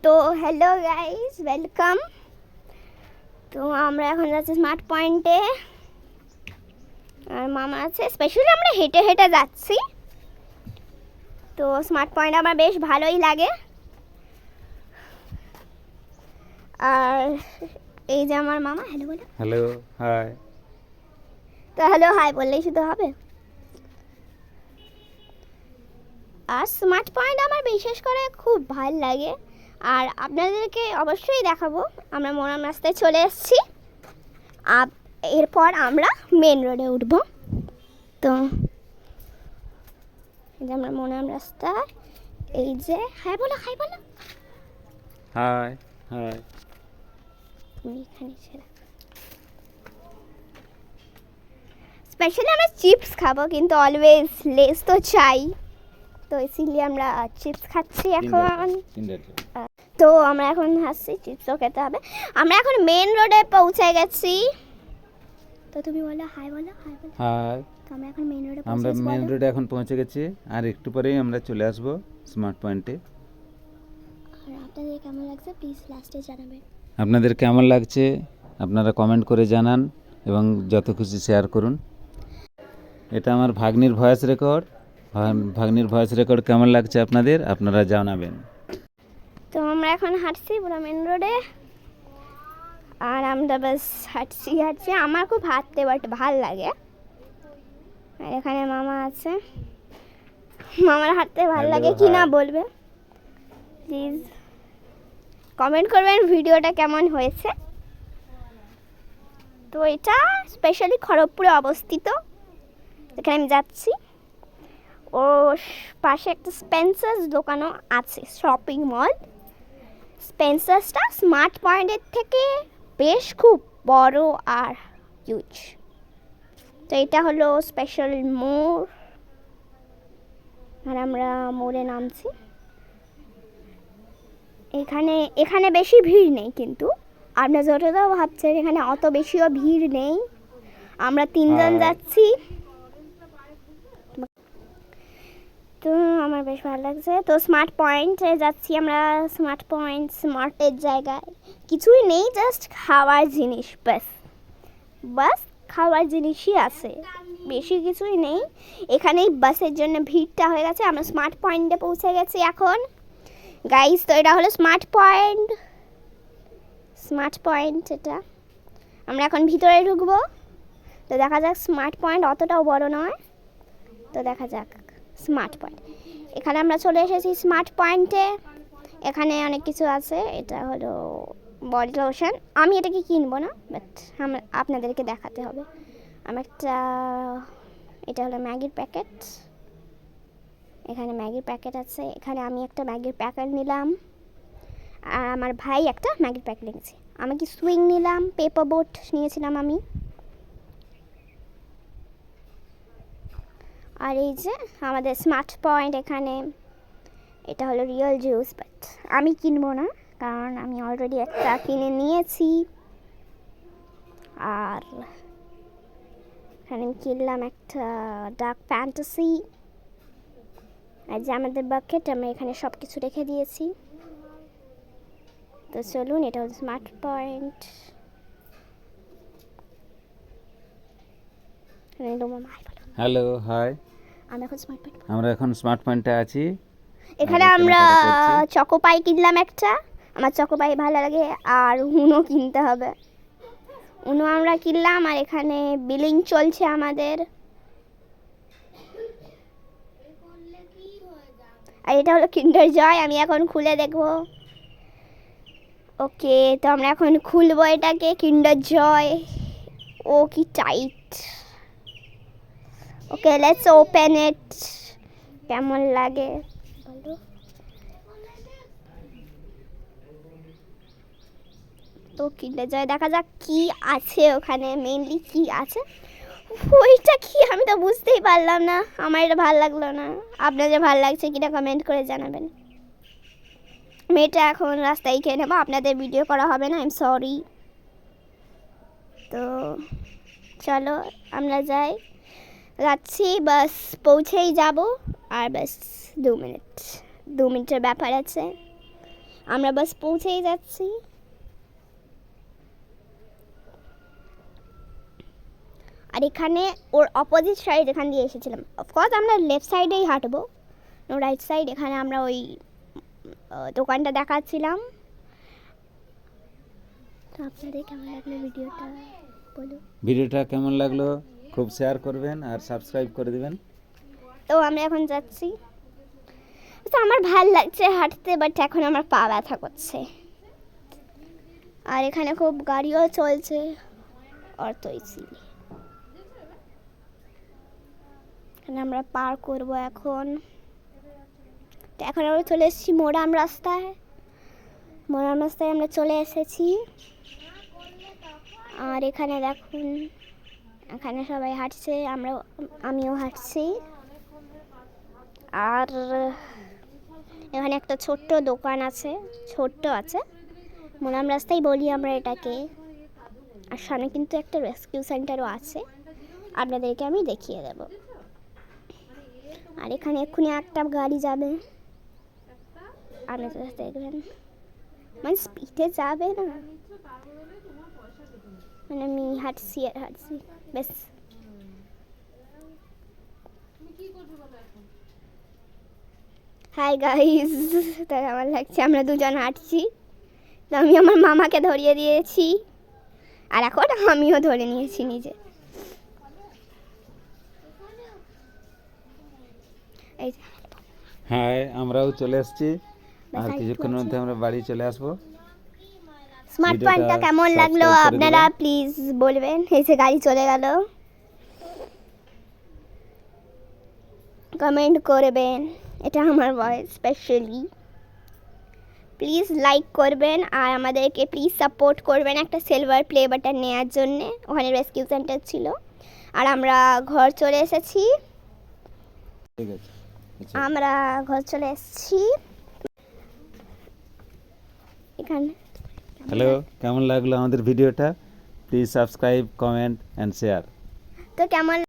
তো hello guys, welcome. তো আমরা এখন যাচ্ছি স্মার্ট পয়েন্টে, আর মামা আছে। স্পেশালি আমরা হেঁটে হেঁটে যাচ্ছি। তো স্মার্ট পয়েন্ট আমার বেশ ভালোই লাগে। আর এই যে আমার মামা, হ্যালো বলো। Hello, hi. তো হ্যালো হাই বললেই শুধু হবে? আর স্মার্ট পয়েন্ট আমার বিশেষ করে খুব ভালো লাগে। আর আপনাদেরকে অবশ্যই দেখাবো। আমরা মোরাম রাস্তায় চলে এসেছি। এরপর আমরা মেন রোডে উঠব। তো এই যে আমরা মোরাম রাস্তা, এই যে হাই বলো, হাই বলো। High high. তুমি এখানে ছিল। স্পেশালি আমরা চিপস খাবো, কিন্তু অলওয়েজ লেস তো চাই। তো ইসিলিয়ে আমরা চিপস খাচ্ছি এখন। তো আমরা এখন হাসছি, চিপসও খেতে হবে। আমরা এখন মেন রোডে পৌঁছে গেছি। তো তুমি বলো হাই বলো, হাই বলো। হাই। তো আমরা এখন মেন রোডে আমরা পৌঁছে মেন গেছি। রোডে এখন পৌঁছে গেছি, আর একটু পরেই আমরা চলে আসব স্মার্ট পয়েন্টে। আর আপনাদের কেমন লাগছে প্লিজ লাস্টে জানাবেন। আপনাদের কেমন লাগছে আপনারা কমেন্ট করে জানান এবং যত খুশি শেয়ার করুন। এটা আমার ভাগ্নির ভয়েস রেকর্ড। ভাগ্নির ভয়েস রেকর্ড কেমন লাগছে আপনাদের, আপনারা জানাবেন। তো আমরা এখন হাঁটছি পুরো মেন রোডে, আর আমরা বাস হাঁটছি হাঁটছি। আমার খুব হাঁটতে বাট ভাল লাগে। আর এখানে মামা আছে, মামার হাঁটতে ভাল Hello, লাগে কি না hi. বলবে প্লিজ কমেন্ট করবেন ভিডিওটা কেমন হয়েছে। তো এটা স্পেশালি খড়গপুরে অবস্থিত, যেখানে আমি যাচ্ছি। ও পাশে একটা স্পেন্সার্স দোকানও আছে, শপিং মল। স্পেন্সার্সটা স্মার্ট পয়েন্টের থেকে বেশ খুব বড় আর হিউজ। তো এটা হলো স্পেশাল মোড়, আর আমরা মোড়ে নামছি। এখানে বেশি ভিড় নেই, কিন্তু আপনারা যতটা ভাবছেন এখানে অত বেশিও ভিড় নেই। আমরা তিনজন Hi. যাচ্ছি। তো আমার বেশ ভালো লাগছে। তো স্মার্ট পয়েন্টে যাচ্ছি আমরা। স্মার্ট পয়েন্ট স্মার্টের জায়গায় কিছুই নেই, জাস্ট খাওয়ার জিনিস বাস। বাস খাওয়ার জিনিসই আছে, বেশি কিছুই নেই। এখানেই বাসের জন্য ভিড়টা হয়ে গেছে। আমরা স্মার্ট পয়েন্টে পৌঁছে গেছি এখন গাইস। তো এটা হলো স্মার্ট পয়েন্ট। স্মার্ট পয়েন্ট এটা। আমরা এখন ভিতরে ঢুকবো। তো দেখা যাক, স্মার্ট পয়েন্ট অতটাও বড় নয়। তো দেখা যাক স্মার্ট পয়েন্ট। এখানে আমরা চলে এসেছি স্মার্ট পয়েন্টে। এখানে অনেক কিছু আছে। এটা হলো বডি লোশন। আমি এটাকে কিনবো না, বাট আপনাদেরকে দেখাতে হবে। আমার এটা হলো ম্যাগির প্যাকেট। এখানে ম্যাগির প্যাকেট আছে। এখানে আমি একটা ম্যাগির প্যাকেট নিলাম, আর আমার ভাই একটা ম্যাগির প্যাকেট নিয়েছে। আমি কি সুইং নিলাম, পেপার বোট নিয়েছিলাম আমি। আর এই যে আমাদের স্মার্ট পয়েন্ট এখানে। এটা হলো রিয়েল জুস, বাট আমি কিনবো না, কারণ আমি অলরেডি একটা কিনে নিয়েছি। আর এখানে আমি কিনলাম একটা ডার্ক ফ্যান্টাসি। আর যে আমাদের বাকেট, আমরা এখানে সব কিছু রেখে দিয়েছি। তো চলুন, এটা হলো স্মার্ট পয়েন্ট। Hello, high. আমরা এখন স্মার্ট পয়েন্ট, আমরা এখন স্মার্ট পয়েন্টে আছি। এখানে আমরা চকোপাই কিনলাম একটা। আমার চকোপাই ভালো লাগে। আর উনো কিনতে হবে, উনো আমরা কিনলাম। আর এখানে বিলিং চলছে আমাদের। আর এটা হলো কিন্ডার জয়। আমি এখন খুলে দেখবো। ওকে, তো আমরা এখন খুলবো এটাকে, কিন্ডার জয়। ও কি tight. Okay, let's open it. কেমন লাগে বলো। তো কিন্ডার জয় দেখা যাক কি আছে ওখানে, মেইনলি কি আছে। ওইটা কি আমি তো বুঝতেই পারলাম না। আমার এটা ভালো লাগলো না। আপনাদের ভালো লাগছে কিনা কমেন্ট করে জানাবেন। মেয়েটা এখন রাস্তায় খেয়ে নেবো, আপনাদের ভিডিও করা হবে না, আই এম সরি। তো চলো আমরা যাচ্ছি, বাস পৌঁছেই যাব। আর বাস 2 মিনিটের ব্যাপার আছে। আমরা বাস পৌঁছেই যাচ্ছি। আর এখানে ওর অপোজিট সাইড এখান দিয়ে এসেছিলাম। অফকোর্স আমরা লেফট সাইডেই হাঁটবো, নো রাইট সাইড। এখানে আমরা ওই দোকানটা দেখাচ্ছিলাম। তো আপনাদের কেমন লাগলো ভিডিওটা বলুন। ভিডিওটা কেমন লাগলো খুব শেয়ার করবেন আর সাবস্ক্রাইব করে দিবেন। তো আমরা এখন যাচ্ছি। তো আমার ভালো লাগছে হাঁটতে, বাট এখন আমার পা ব্যথা করছে। আর এখানে খুব গাড়িও চলছে, আর তো ইসিলি এখানে আমরা পার করব এখন। তো এখন আমরা চলে এসেছি মোরাম রাস্তায়। মোরাম রাস্তায় আমরা চলে এসেছি। আর এখানে দেখুন, এখানে সবাই হাঁটছে, আমিও হাঁটছি। আর এখানে একটা ছোট্ট দোকান আছে, ছোট্ট আছে, মোরাম রাস্তায় বলি আমরা এটাকে। আর সামনে কিন্তু একটা রেস্কিউ সেন্টারও আছে, আপনাদেরকে আমি দেখিয়ে দেব। আর এখানে এক্ষুনি একটা গাড়ি যাবে, আপনারা দেখবেন। মানে স্পিডে যাবে না, মানে আমি হাঁটছি আর হাঁটছি বেশ। হাই গাইস, তাই আমার লাগছে আমরা দুজন হাঁটছি। তো আমি আমার মামাকে ধরিয়ে দিয়েছি, আর এখন আমিও ধরে নিয়েছি নিজে। এই যে, হ্যাঁ, আমরাও চলে এসেছি। আর বাসায় কিছুক্ষণের মধ্যে আমরা বাড়ি চলে আসবো। স্মার্ট ভিডিওটা পয়েন্টটা কেমন লাগলো subscribe করে আপনারা দিবেন। প্লিজ বলবেন। এসে গাড়ি চলে গেল, কমেন্ট করবেন, এটা আমার ভয়েস স্পেশালি। প্লিজ লাইক করবেন আর আমাদেরকে প্লিজ সাপোর্ট করবেন একটা সিলভার প্লে বাটন নেওয়ার জন্যে। ওখানে রেস্কিউ সেন্টার ছিল। আর আমরা ঘর চলে এসেছি, ঠিক আছে, আচ্ছা। আমরা ঘর চলে এসেছি। এখানে হ্যালো, কেমন লাগলো আমাদের ভিডিওটা? Please subscribe, comment and share. তো কেমন